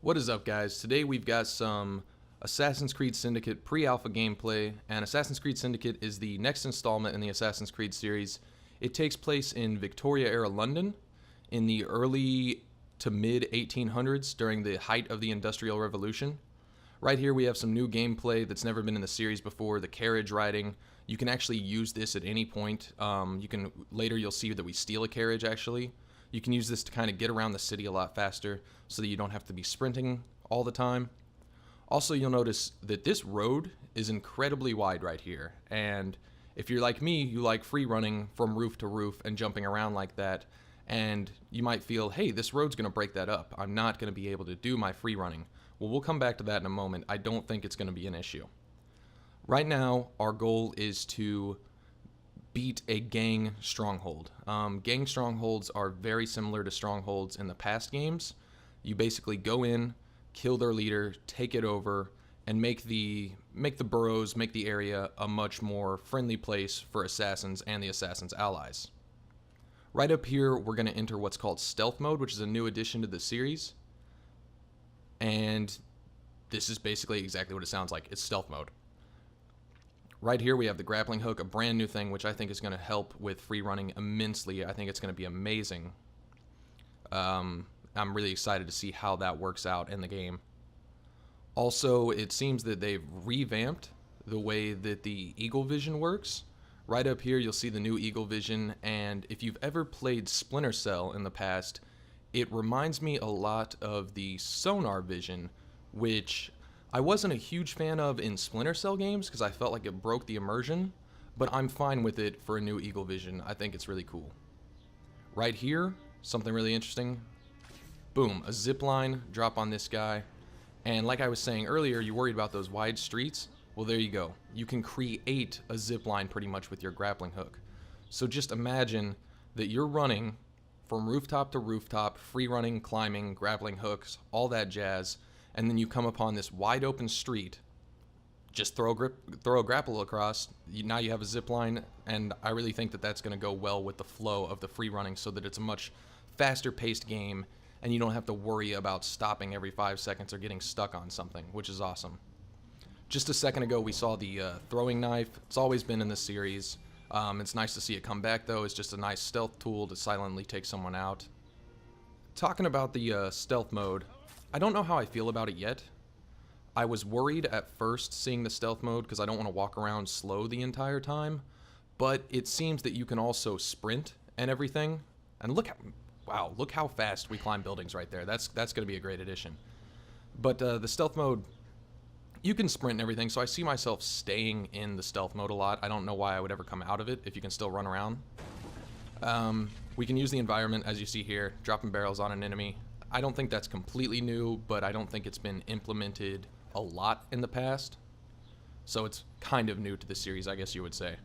What is up, guys? Today we've got some Assassin's Creed Syndicate pre-alpha gameplay, and Assassin's Creed Syndicate is the next installment in the Assassin's Creed series. It takes place in Victoria-era London in the early to mid-1800s during the height of the Industrial Revolution. Right here we have some new gameplay that's never been in the series before, the carriage riding. You can actually use this at any point. Later you'll see that we steal a carriage, actually. You can use this to kind of get around the city a lot faster so that you don't have to be sprinting all the time. Also, you'll notice that this road is incredibly wide right here, and if you're like me, you like free running from roof to roof and jumping around like that, and you might feel, hey, this road's going to break that up. I'm not going to be able to do my free running. Well, we'll come back to that in a moment. I don't think it's going to be an issue. Right now, our goal is to beat a gang stronghold. Gang strongholds are very similar to strongholds in the past games. You basically go in, kill their leader, take it over, and make the boroughs, make the area a much more friendly place for assassins and the assassins' allies. Right up here, we're going to enter what's called stealth mode, which is a new addition to the series. And this is basically exactly what it sounds like. It's stealth mode. Right here we have the grappling hook, a brand new thing, which I think is going to help with free running immensely. I think it's going to be amazing. I'm really excited to see how that works out in the game. Also, it seems that they've revamped the way that the Eagle Vision works. Right up here you'll see the new Eagle Vision, and if you've ever played Splinter Cell in the past, it reminds me a lot of the Sonar Vision, which I wasn't a huge fan of in Splinter Cell games because I felt like it broke the immersion, but I'm fine with it for a new Eagle Vision. I think it's really cool. Right here, something really interesting. Boom, a zip line, drop on this guy. And like I was saying earlier, you worried about those wide streets? Well, there you go. You can create a zip line pretty much with your grappling hook. So just imagine that you're running from rooftop to rooftop, free running, climbing, grappling hooks, all that jazz, and then you come upon this wide open street. Just throw a grapple across. Now you have a zip line, and I really think that that's going to go well with the flow of the free running, so that it's a much faster paced game, and you don't have to worry about stopping every 5 seconds or getting stuck on something, which is awesome. Just a second ago, we saw the throwing knife. It's always been in the series. It's nice to see it come back, though. It's just a nice stealth tool to silently take someone out. Talking about the stealth mode, I don't know how I feel about it yet. I was worried at first seeing the stealth mode because I don't want to walk around slow the entire time, but it seems that you can also sprint and everything. And look how fast we climb buildings right there. That's going to be a great addition. But the stealth mode, you can sprint and everything, so I see myself staying in the stealth mode a lot. I don't know why I would ever come out of it if you can still run around. We can use the environment, as you see here, dropping barrels on an enemy. I don't think that's completely new, but I don't think it's been implemented a lot in the past. So it's kind of new to the series, I guess you would say.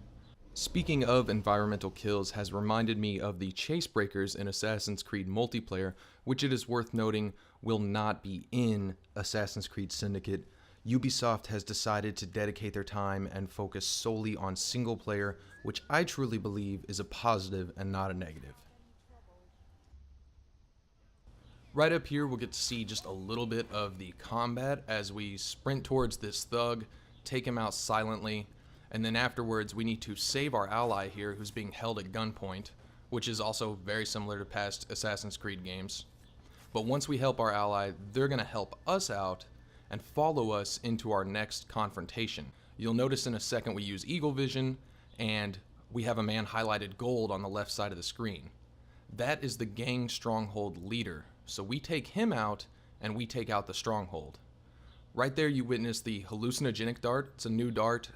Speaking of environmental kills has reminded me of the chase breakers in Assassin's Creed multiplayer, which it is worth noting will not be in Assassin's Creed Syndicate. Ubisoft has decided to dedicate their time and focus solely on single player, which I truly believe is a positive and not a negative. Right up here, we'll get to see just a little bit of the combat as we sprint towards this thug, take him out silently, and then afterwards we need to save our ally here who's being held at gunpoint, which is also very similar to past Assassin's Creed games. But once we help our ally, they're going to help us out and follow us into our next confrontation. You'll notice in a second we use Eagle Vision, and we have a man highlighted gold on the left side of the screen. That is the gang stronghold leader. So we take him out, and we take out the stronghold. Right there you witness the hallucinogenic dart. It's a new dart.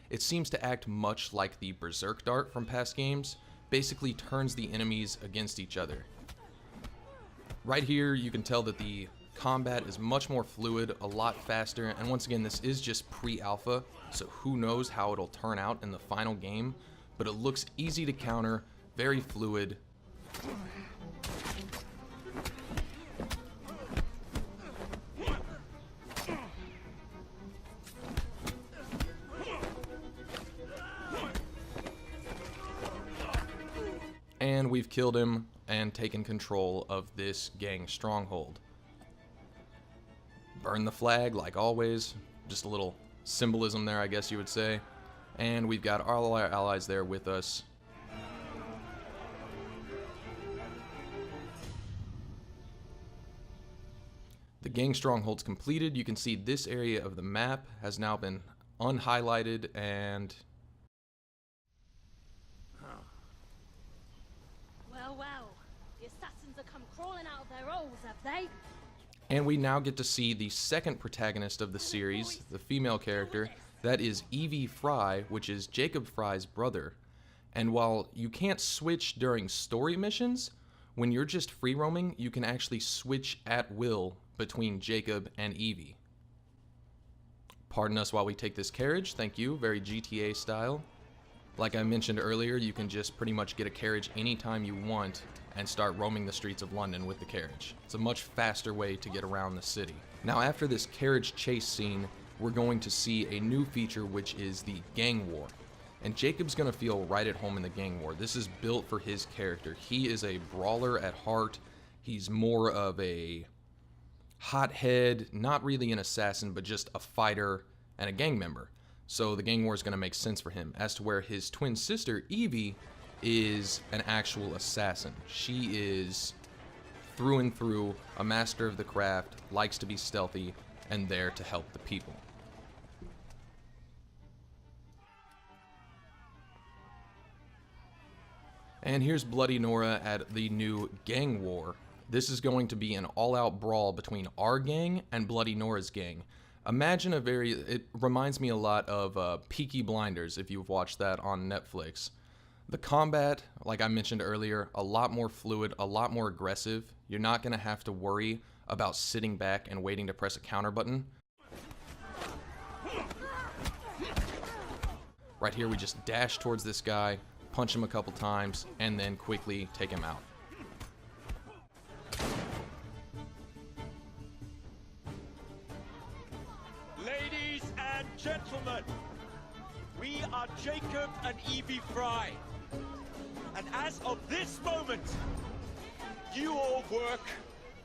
It seems to act much like the berserk dart from past games. Basically turns the enemies against each other. Right here you can tell that the combat is much more fluid, a lot faster, and once again this is just pre-alpha, so who knows how it'll turn out in the final game, but it looks easy to counter, very fluid. And we've killed him and taken control of this gang stronghold. burn the flag like always. Just a little symbolism there, I guess you would say. And we've got all our allies there with us. The gang stronghold's completed. You can see this area of the map has now been unhighlighted and... Well, the assassins have come crawling out of their holes, have they? And we now get to see the second protagonist of the series, the female character. That is Evie Fry, which is Jacob Fry's brother. And while you can't switch during story missions, when you're just free roaming, you can actually switch at will between Jacob and Evie. Pardon us while we take this carriage. Thank you. Very GTA style. Like I mentioned earlier, you can just pretty much get a carriage anytime you want and start roaming the streets of London with the carriage. It's a much faster way to get around the city. Now, after this carriage chase scene, we're going to see a new feature, which is the gang war. And Jacob's gonna feel right at home in the gang war. This is built for his character. He is a brawler at heart. He's more of a hothead, not really an assassin, but just a fighter and a gang member. So the gang war is gonna make sense for him. As to where his twin sister, Evie, is an actual assassin. She is through and through a master of the craft, likes to be stealthy, and there to help the people. And here's Bloody Nora at the new gang war. This is going to be an all-out brawl between our gang and Bloody Nora's gang. Imagine it reminds me a lot of Peaky Blinders, if you've watched that on Netflix. The combat, like I mentioned earlier, a lot more fluid, a lot more aggressive. You're not going to have to worry about sitting back and waiting to press a counter button. Right here, we just dash towards this guy, punch him a couple times, and then quickly take him out. Ladies and gentlemen, we are Jacob and Evie Fry. And as of this moment, you all work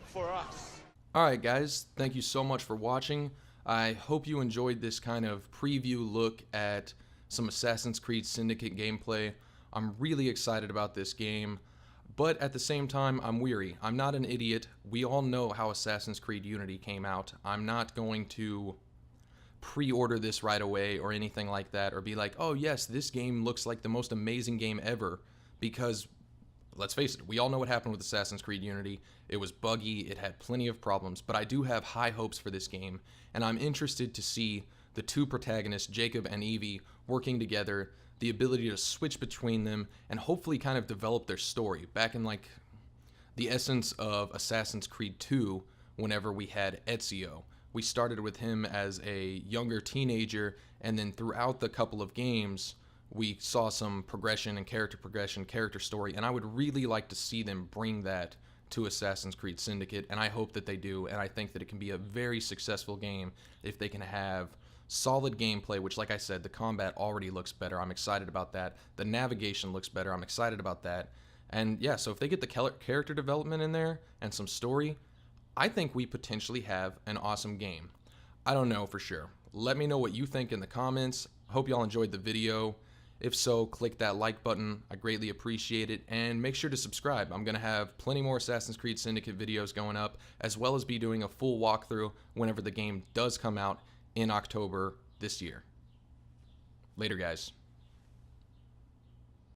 for us. Alright guys, thank you so much for watching. I hope you enjoyed this kind of preview look at some Assassin's Creed Syndicate gameplay. I'm really excited about this game, but at the same time, I'm weary. I'm not an idiot. We all know how Assassin's Creed Unity came out. I'm not going to pre-order this right away or anything like that, or be like, oh yes, this game looks like the most amazing game ever, because let's face it, we all know what happened with Assassin's Creed Unity. It was buggy, it had plenty of problems, but I do have high hopes for this game, and I'm interested to see the two protagonists, Jacob and Evie, working together, the ability to switch between them, and hopefully kind of develop their story. Back in like the essence of Assassin's Creed 2, whenever we had Ezio. We started with him as a younger teenager, and then throughout the couple of games, we saw some progression and character story, and I would really like to see them bring that to Assassin's Creed Syndicate, and I hope that they do, and I think that it can be a very successful game if they can have solid gameplay, which, like I said, the combat already looks better. I'm excited about that. The navigation looks better. I'm excited about that. And yeah, so if they get the character development in there and some story, I think we potentially have an awesome game. I don't know for sure. Let me know what you think in the comments. Hope y'all enjoyed the video. If so, click that like button. I greatly appreciate it. And make sure to subscribe. I'm going to have plenty more Assassin's Creed Syndicate videos going up, as well as be doing a full walkthrough whenever the game does come out in October this year. Later, guys.